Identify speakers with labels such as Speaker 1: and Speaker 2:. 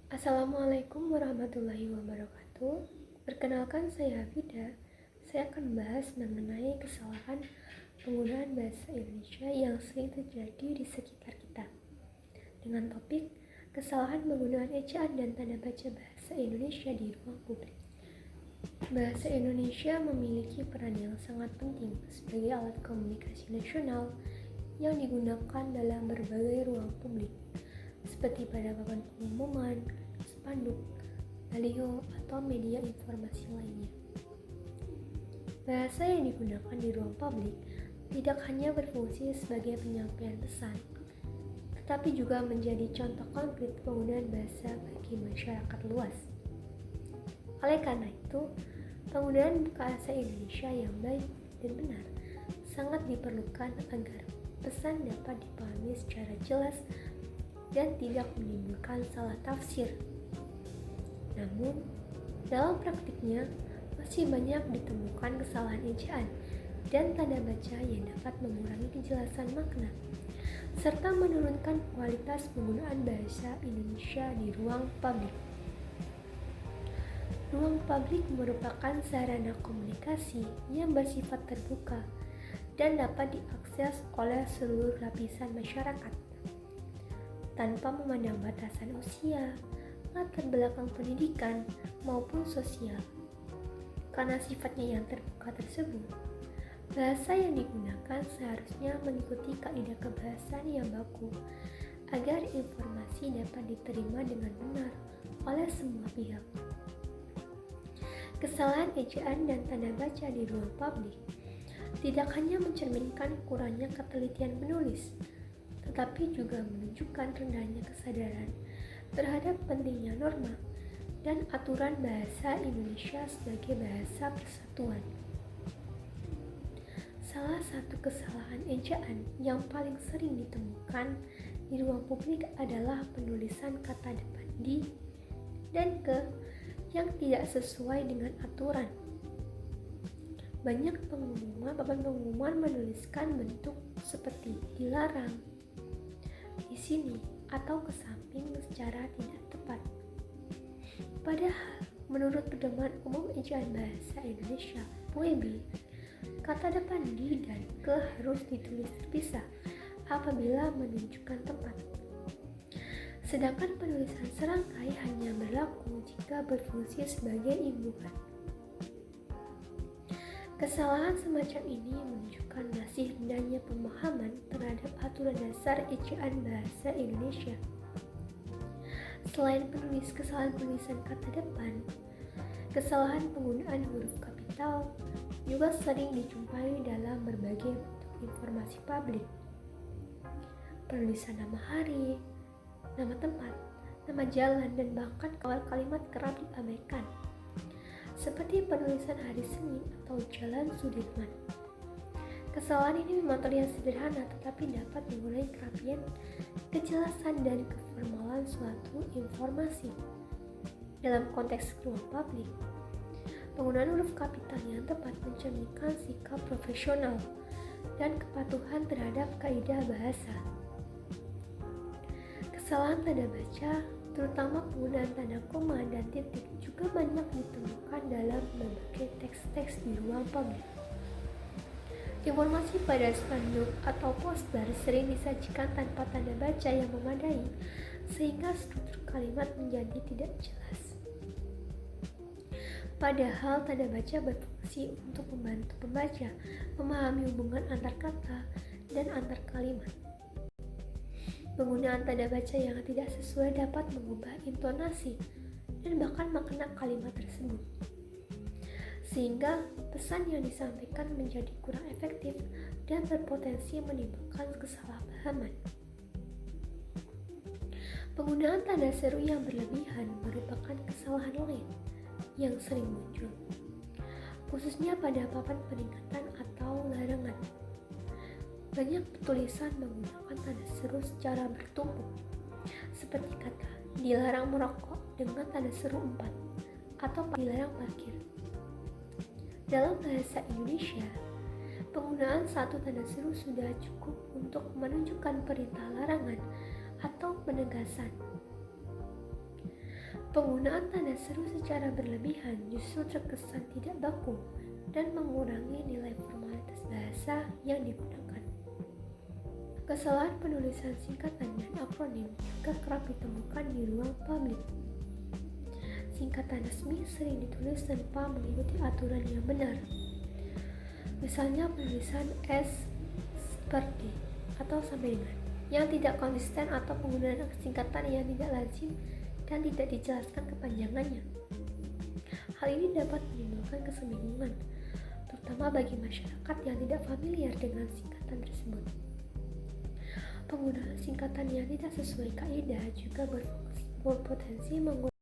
Speaker 1: Assalamualaikum warahmatullahi wabarakatuh. Perkenalkan, saya Hafida. Saya akan membahas mengenai kesalahan penggunaan bahasa Indonesia yang sering terjadi di sekitar kita. Dengan topik kesalahan penggunaan ejaan dan tanda baca bahasa Indonesia di ruang publik. Bahasa Indonesia memiliki peran yang sangat penting sebagai alat komunikasi nasional yang digunakan dalam berbagai ruang publik, seperti pada papan pengumuman, spanduk, baliho, atau media informasi lainnya. Bahasa yang digunakan di ruang publik tidak hanya berfungsi sebagai penyampaian pesan, tetapi juga menjadi contoh konkret penggunaan bahasa bagi masyarakat luas. Oleh karena itu, penggunaan bahasa Indonesia yang baik dan benar sangat diperlukan agar pesan dapat dipahami secara jelas dan tidak menimbulkan salah tafsir. Namun, dalam praktiknya masih banyak ditemukan kesalahan ejaan dan tanda baca yang dapat mengurangi kejelasan makna serta menurunkan kualitas penggunaan bahasa Indonesia di ruang publik. Ruang publik merupakan sarana komunikasi yang bersifat terbuka dan dapat diakses oleh seluruh lapisan masyarakat tanpa memandang batasan usia, latar belakang pendidikan, maupun sosial. Karena sifatnya yang terbuka tersebut, bahasa yang digunakan seharusnya mengikuti kaidah kebahasaan yang baku agar informasi dapat diterima dengan benar oleh semua pihak. Kesalahan ejaan dan tanda baca di ruang publik tidak hanya mencerminkan kurangnya ketelitian penulis, tetapi juga menunjukkan rendahnya kesadaran terhadap pentingnya norma dan aturan bahasa Indonesia sebagai bahasa persatuan. Salah satu kesalahan ejaan yang paling sering ditemukan di ruang publik adalah penulisan kata depan di dan ke yang tidak sesuai dengan aturan. Banyak papan pengumuman menuliskan bentuk seperti dilarang, di sini, atau ke samping secara tidak tepat. Padahal, menurut Pedoman Umum Ejaan Bahasa Indonesia (PUEB), kata depan di dan ke harus ditulis terpisah apabila menunjukkan tempat. Sedangkan penulisan serangkai hanya berlaku jika berfungsi sebagai imbuhan. Kesalahan semacam ini menunjukkan masih rendahnya pemahaman terhadap aturan dasar ejaan bahasa Indonesia. Selain kesalahan penulisan kata depan, kesalahan penggunaan huruf kapital juga sering dijumpai dalam berbagai bentuk informasi publik. Penulisan nama hari, nama tempat, nama jalan, dan bahkan awal kalimat kerap diabaikan, seperti penulisan hari Senin atau Jalan Sudirman. Kesalahan ini memang terlihat sederhana, tetapi dapat mengurangi kerapian, kejelasan, dan keformalan suatu informasi. Dalam konteks ruang publik, penggunaan huruf kapital yang tepat mencerminkan sikap profesional dan kepatuhan terhadap kaidah bahasa. Kesalahan tanda baca, terutama penggunaan tanda koma dan titik, juga banyak ditemukan dalam berbagai teks-teks di ruang publik. Informasi pada spanduk atau poster sering disajikan tanpa tanda baca yang memadai, sehingga struktur kalimat menjadi tidak jelas. Padahal tanda baca berfungsi untuk membantu pembaca memahami hubungan antar kata dan antar kalimat. Penggunaan tanda baca yang tidak sesuai dapat mengubah intonasi dan bahkan makna kalimat tersebut, sehingga pesan yang disampaikan menjadi kurang efektif dan berpotensi menimbulkan kesalahpahaman. Penggunaan tanda seru yang berlebihan merupakan kesalahan lain yang sering muncul, khususnya pada papan peringatan atau larangan. Banyak tulisan menggunakan tanda seru secara bertumpuk, seperti kata dilarang merokok dengan tanda seru 4 atau dilarang parkir. Dalam bahasa Indonesia, penggunaan satu tanda seru sudah cukup untuk menunjukkan perintah larangan atau penegasan. Penggunaan tanda seru secara berlebihan justru terkesan tidak baku dan mengurangi nilai formalitas bahasa yang digunakan. Kesalahan penulisan singkatan dan akronim juga kerap ditemukan di ruang publik. Singkatan resmi sering ditulis tanpa mengikuti aturan yang benar. Misalnya penulisan S seperti atau sampai dengan yang tidak konsisten atau penggunaan singkatan yang tidak lazim dan tidak dijelaskan kepanjangannya. Hal ini dapat menimbulkan kebingungan, terutama bagi masyarakat yang tidak familiar dengan singkatan tersebut. Penggunaan singkatan yang tidak sesuai kaidah juga berpotensi mengurangi